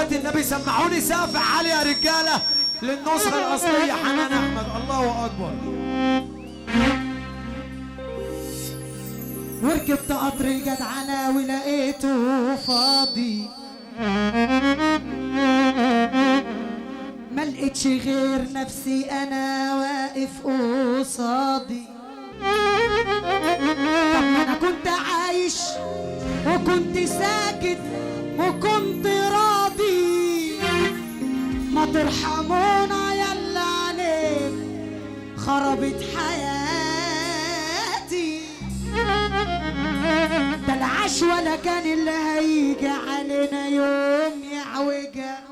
وحياة النبي سمعوني سافع عالي يا رجالة للنسخة الأصلية حنان أحمد. الله أكبر. وركبت قطر الجدعنة ولقيته فاضي، ما لقيتش غير نفسي انا واقف قصادي. طب ما انا كنت عايش وكنت ساكت وكنت راضي، ما ترحمونا يلا عليك خربت حياتي. ده العاش ولا كان اللي هيجي علينا يوم يعوجها.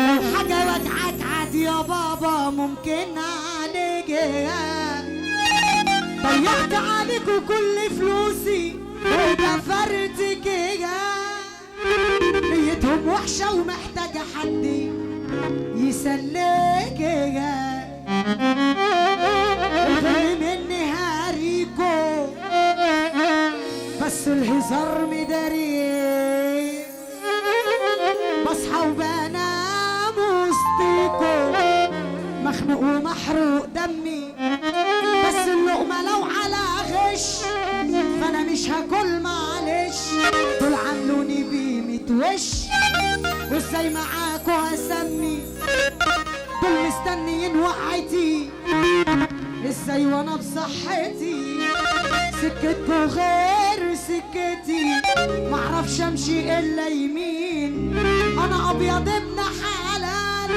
لو حاجة وجعك عادي يا بابا ممكن نعالجها. ضيعت عليكوا كل فلوسي ودفرت كده، نيتهم وحشة ومحتاجة حد يسلكها. الفرق مني هاريكو بس الهزار مداري، بصحى وبنام وسطيكو مخنوق ومحروق دمي، بس اللقمة لو على غش فانا مش هاكل معلش. دول عملوني بميت وش وازاي معاكو هسمي، دول مستنيين وقعتي ازاي وانا بصحتي. سكتكو غير سكتي معرفش امشي الا يمين، انا ابيض ابن حلال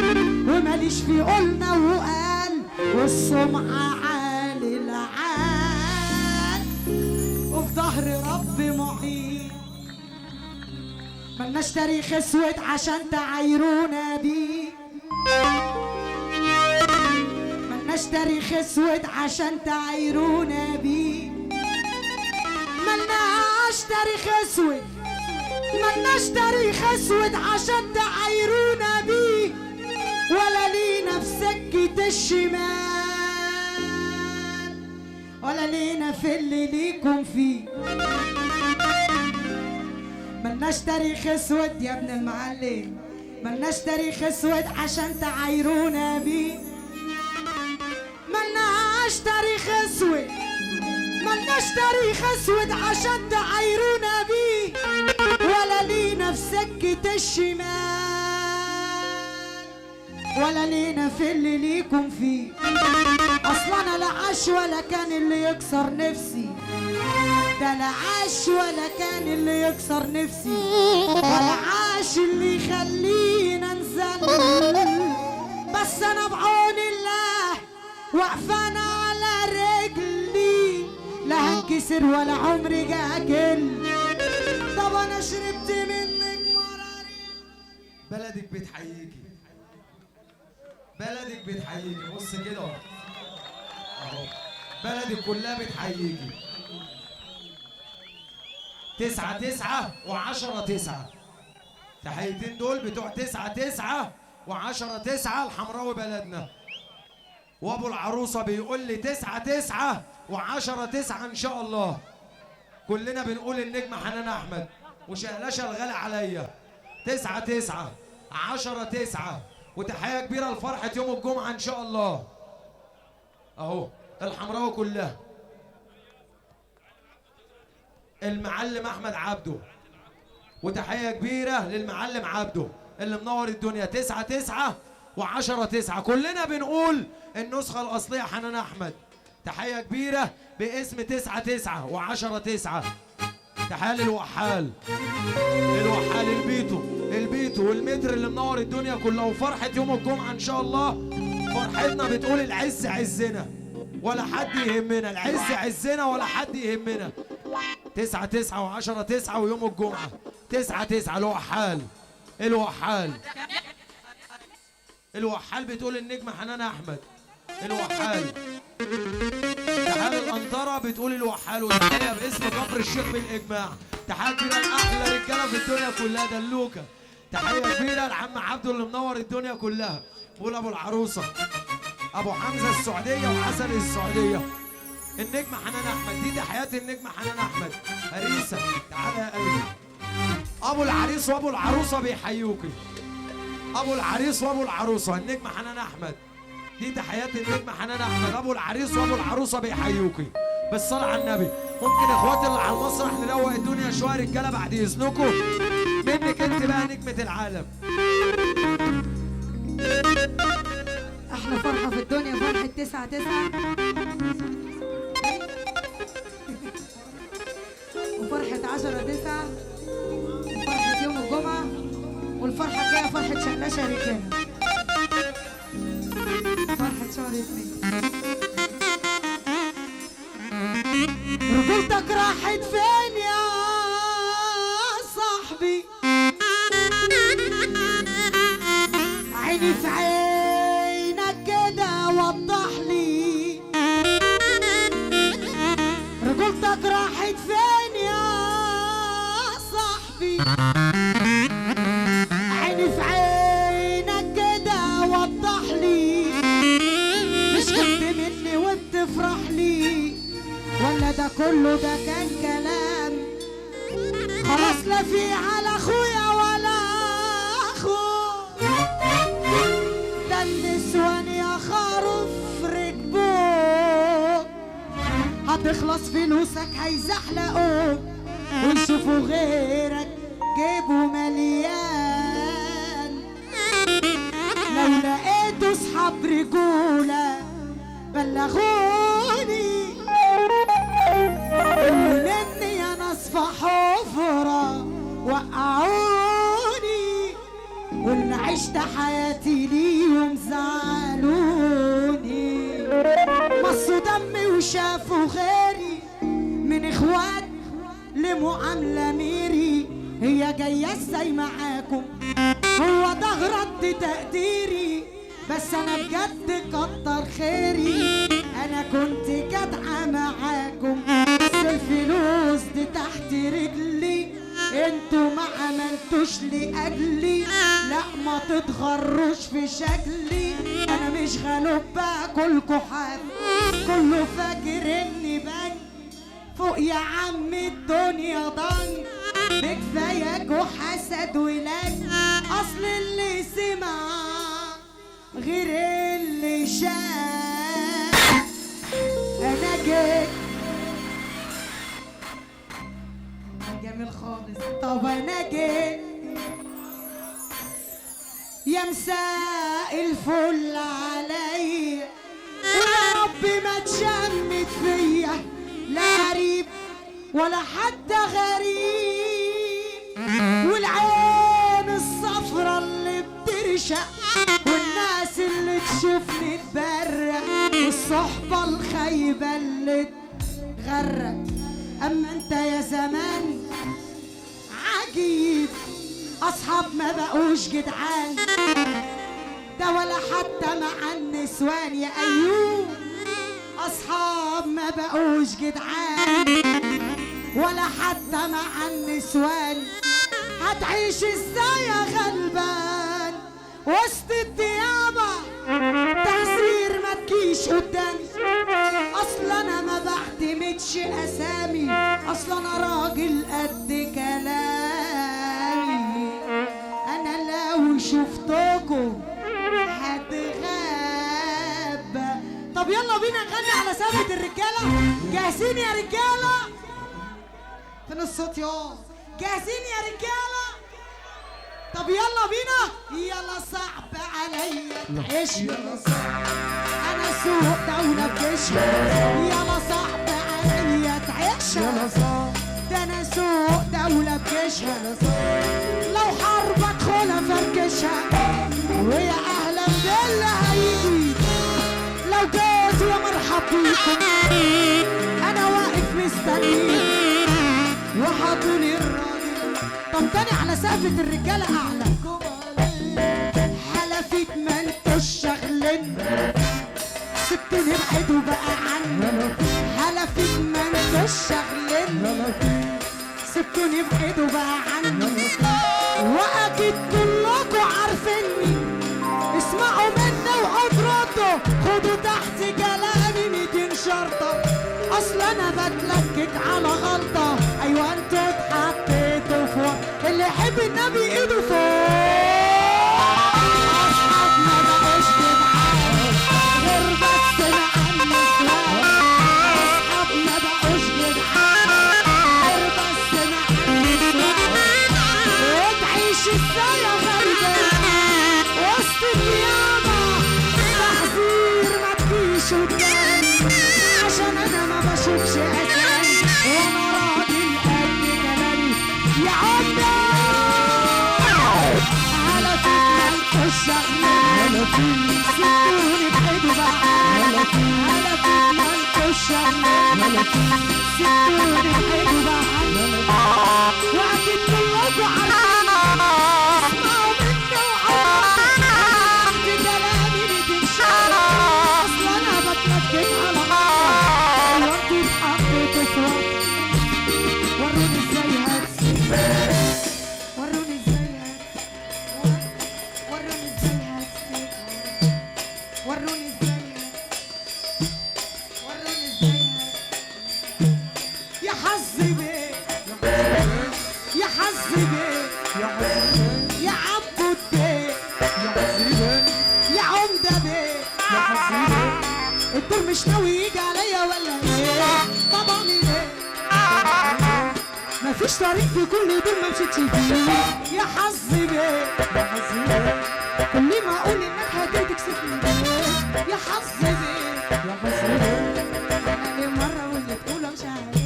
وماليش في قلنا وقال، والسمعة عالي العال وفي ظهر رب معين. ملناش تاريخ اسود عشان تعايرونا بيه، ملناش تاريخ اسود عشان تعايرونا بيه. ملناش تاريخ اسود، ملناش تاريخ اسود عشان تعايرونا بيه، ولا لينا في سكة الشمال ولا لينا في اللي ليكم فيه. ملناش تاريخ اسود يا ابن المعلم، ملناش تاريخ اسود عشان تعايرونا بيه. ملناش تاريخ اسود، ملناش تاريخ اسود عشان تعايرونا بيه، ولا لينا في سكة الشمال ولا لينا في اللي ليكم فيه. اصلا لا عاش ولا كان اللي يكسر نفسي، ده لا عاش ولا كان اللي يكسر نفسي، ولا عاش اللي يخلينا نزل. بس انا بعون الله واقفانا على رجلي، لا هنكسر ولا عمري جاكل. طب انا شربت منك مراري. بلدك بتحييكي، بلدك بتحييكي. بص كده اهو، بلدك كلها بتحييكي. 9 و10 9 تحيتين دول بتوع 9 و10 9 الحمراوي بلدنا. وابو العروسه بيقول لي 9 و10 9 ان شاء الله. كلنا بنقول النجمه حنان احمد وشقلشه الغالي عليا. 9 10 9 وتحيه كبيره لفرحه يوم الجمعه ان شاء الله. اهو الحمراوي كلها. المعلم احمد عبده وتحيه كبيره للمعلم عبده اللي منور الدنيا. 9 و10 9 كلنا بنقول النسخه الاصليه حنان احمد. تحيه كبيره باسم 9 و10 9. تحيه للوحال، الوحال البيتو والمتر اللي منور الدنيا كلها. وفرحه يوم الجمعه ان شاء الله فرحتنا بتقول العز عزنا ولا حد يهمنا، العز عزنا ولا حد يهمنا. 9 و10 9 ويوم الجمعة 9 الوحال بتقول النجمة حنان أحمد. الوحال تحال الأنطرة بتقول الوحال. والتحية باسم كفر الشيخ بالإجماع. تحية كبيرة لأحلى رجالة في الدنيا كلها دلوكة. تحية كبيرة لعم عبده اللي منور الدنيا كلها. بقول أبو العروسة أبو حمزة السعودية وحسن السعودية. النجمة حنان أحمد، دي تحيات النجمة حنان أحمد. هريسة تعالى يا قلبي. ابو العريس وابو العروسه بيحيوكي. ابو العريس وابو العروسه النجمه حنان احمد، دي تحيات النجمه حنان احمد. ابو العريس وابو العروسه بيحيوكي بالصلاه على النبي. ممكن اخواتي اللي على المسرح نروق الدنيا شويه رجاله بعد اذنكم. منك انت بقى نجمه العالم. احلى فرحة في الدنيا فرحة 9/9 وفرحة 10/9 وفرحة يوم الجمعة، والفرحة الجاية فرحة شقلشة رجالة، فرحة شهر 2. رجولتك راحت فين يا صاحبي؟ عيني في عينك كده وضح لي، رجولتك راحت فين يا صاحبي؟ عيني في عينك كده وضح لي، مش خدت مني وبتفرح لي، ولا ده كله ده كان كلام؟ خلاص لا في على اخويا ولا اخو، ده النسوان يا خروف ركبوك، هتخلص فلوسك هيزحلقوك ويشوفوا غيرك جيبه مليان. لو لقيتوا صحاب رجولة بلغوني، اللي مني يا ناس في حفرة وقعوني، واللي عشت حياتي ليهم زعلوني، مصوا دمي وشافوا غيري من اخوات لمعاملة ميري. هي جاية ازاي معاكم؟ هو ده رد تقديري، بس انا بجد كتر خيري، انا كنت جدعة معاكم، بس الفلوس دي تحت رجلي، انتوا ما عملتوش لأجلي، لا ما تتغروش في شكلي، انا مش غلوب باكلكوا حاف، كله فاكر اني بنك فوق يا عم الدنيا ضنك، بكفاياك وحسد ولاك، اصل اللي سمع غير اللي شاف. انا جيت جميل خالص. طب انا جيت يا مساء الفل عليا، ويا رب ما تشمت فيا لا قريب ولا حتى غريب، والعين الصفرا اللي بترشق والناس اللي تشوفني تبرق، والصحبة الخايبة اللي تغرق. اما انت يا زمان عجيب، اصحاب ما بقوش جدعان، ده ولا حتى مع النسوان يا ايوب، اصحاب ما بقوش جدعان ولا حتى مع النسوان. هتعيش ازاي يا غلبان وسط الديابة؟ تحذير ما تجيش قدامي، اصل انا ما بعتمدش اسامي، اصل انا راجل قد كلامي، انا لو شفتكوا هتغاب. طب يلا بينا نغني على سابة الرجالة، جاهزين يا رجالة؟ فين الصوت يا جاهزين يا رجالة؟ طب يلا بينا، يلا صعب عليا تعيش، يلا صعب انا سوق دولة بجيشها، يلا صعب عليا تعيش، يلا صعب ده انا سوق دولة بجيشها، لو حرب ادخلها فركشها، ويا اهلا باللي هيجي، لو جيت يا مرحب بيكم، انا واقف مستنيك وحاطولي الراجل. طب تاني على سقفة الرجالة اعلى، حلفت ما انتوش شغلين، سبتوني ابعدوا بقى عني، حلفت ما انتوش شغلين، سبتوني ابعدوا بقى عني، واكيد كلكوا عارفيني، اسمعوا مني وقدرته، خدوا تحت كلامي 200 شرطة، اصل انا بتلكك على غلطة، ايوه انتوا اتحطيتوا في وقت اللي يحب النبي ايده فوق. اصحابنا مبقوش جدعان غير بس مع النسوان. اصحابنا مبقوش جدعان غير بس مع النسوان. وتعيش ازاي يا غلبان وسط القيامة؟ تحذير ما تجيش قدامي عشان انا ما بشوفش اسامي وانا راجل قد جمالي يا عمدة. على فكرة نخش على سيبوني بحيدي بقى. على فكرة نخش على سيبوني بحيدي بقى. واكيد كلكوا عارفين اسمعوا مني وعارفين في كلامي اللي تنشال. اصل انا بتلكك على مرة وانتوا اتحطيتوا في وقت. وروني ازاي هتسيب، وروني ازاي هتسيب، وروني ازاي هتسيب، وروني ازاي وروني ازاي يا حظي بيه، يا حظي بيه، يا عبود بيه، يا عمدة بيه، الدور مش ناوي يجي عليا ولا ايه؟ طبعا ليه؟ مفيش طريق في كل دول ما مشيتش فيه. يا حظي بيه، كل ما اقول انك هتيجي تكسبني بيه. يا حظي بيه، انا ليه مرة واللي تقوله مش عليه.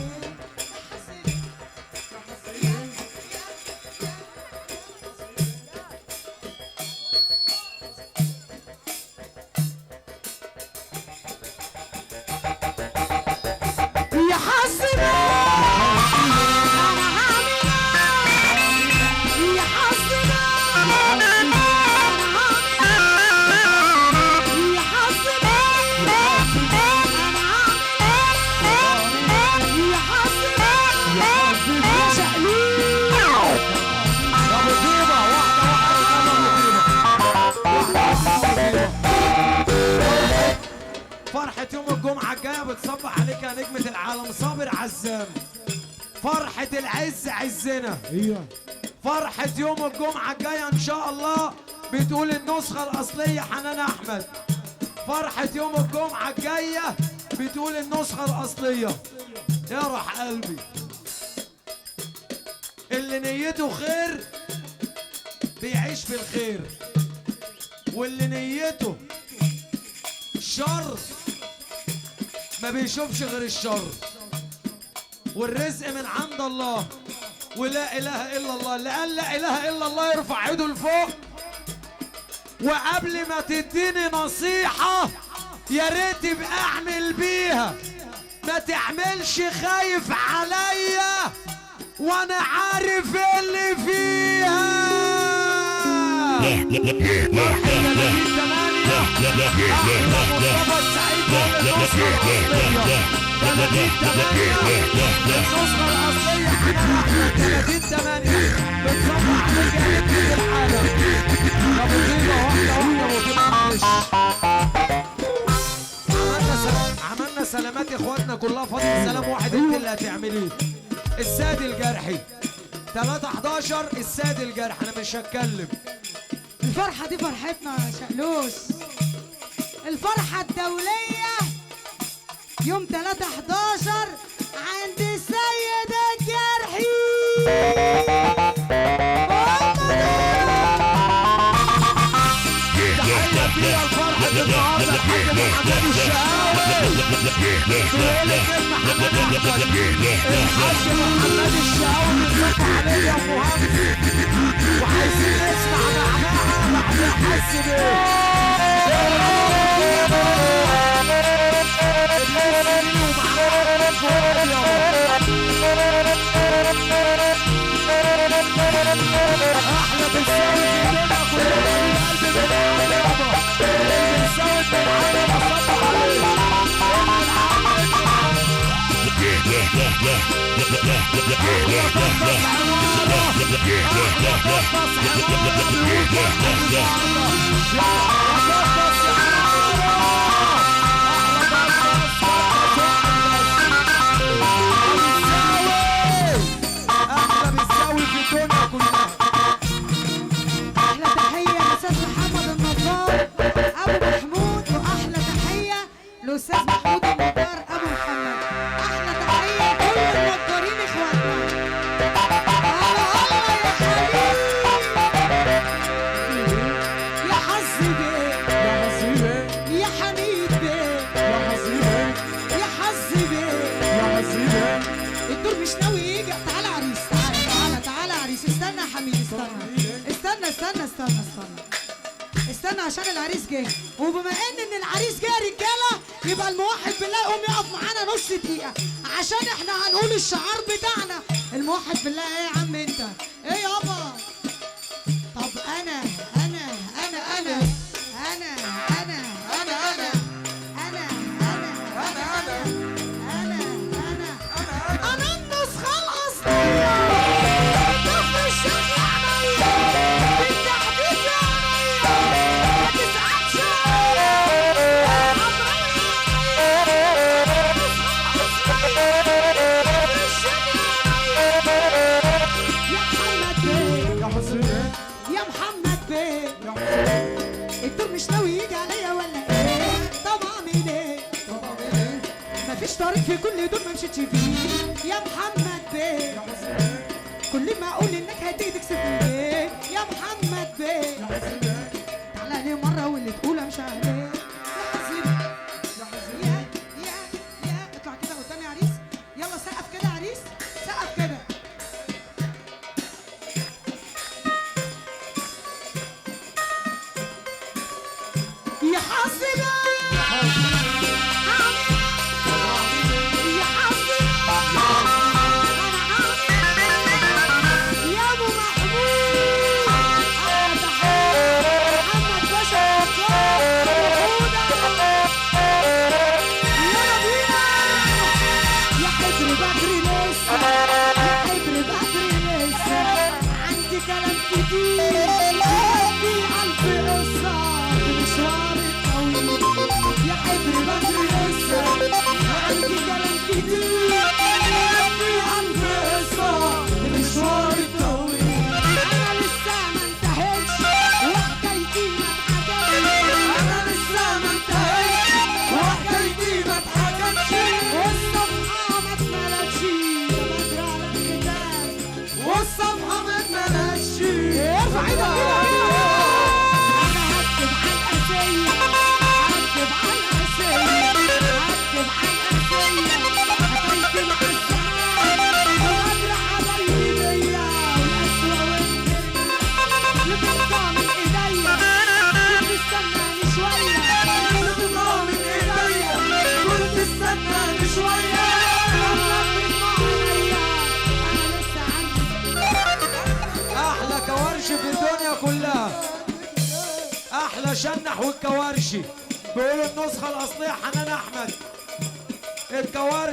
يا حظي بيه، انا هعمل ايه؟ يا حظي بيه، انا هعمل ايه؟ يا حظي بيه، انا هعمل ايه؟ يا حظي بيه، يا شقلوب. يا ابو طيبه واحده. فرحة يوم الجمعة الجاية بتصبح عليك يا نجمة العالم صابر عزام. فرحة العز عزنا. ايوه فرحة يوم الجمعة الجاية إن شاء الله بتقول النسخة الأصلية حنان أحمد. فرحة يوم الجمعة الجاية بتقول النسخة الأصلية. يرح قلبي اللي نيته خير بيعيش في الخير، واللي نيته شر ما بيشوفش غير الشر. والرزق من عند الله ولا اله الا الله. اللي قال لا اله الا الله يرفع ايده لفوق. وقبل ما تديني نصيحة يا ريت تبقى اعمل بيها، ما تعملش خايف عليا وانا عارف اللي فيها. مصطفى السعيد النسخة الأصلية 30/8 بتصبح عليك يا نجمة العالم. يا ابو طيبة واحدة عملنا سلامات اخواتنا كلها. فاضل سلام واحد انت اللي هتعمليه. الساد الجرحي 3/11 الساد الجرحي. انا مش هتكلم. الفرحة دي فرحتنا يا شقلوش. الفرحة الدولية يوم 3/11 عند السيد الجرحي. تحية فيها الفرحة النهارده الحاج محمد الشهاوي. بيقول لك محمد احمد الحاج محمد الشهاوي بيصب عليه يا ابو همزه. وعايزين نسمع معمعة بعد حس بيه. احلى بالساوي في الدنيا كلها بالقلب من العربة. بالساوي بالعربة بصبح عليه. احلى بالساوي في الدنيا كلها. استنى عشان العريس جه، وبما ان العريس جه يا رجاله يبقى الموحد بالله يقوم يقف معانا نص دقيقه عشان احنا هنقول الشعار بتاعنا. الموحد بالله ايه يا عم انت؟ ايه يابا؟ طب انا النسخة الأصلية. كفر الشيخ يا عمية بالتحديد يا عمية، ما تزعلش يا عمرو يا عمية. النسخة الأصلية كفر الشيخ يا عمية. يا محمد بيه، يا حسين، يا محمد بيه، الدور مش ناوي يجي عليا ولا ايه؟ طب اعمل ايه؟ مفيش طريق في كل دول ما مشيتش فيه يا محمد بيه. كل ما اقول انك هتيجي تكسبني ليه يا محمد بيه؟ تعالى ليه مره واللي تقول امشي عليه يا حزين يا اطلع كده قدامي يا عريس. يلا سقف كده يا عريس، سقف كده. يا حاسب في الدنيا كلها احلى شنح والكوارشي. بيقولوا النسخه الاصليه حنان احمد الكوارشي.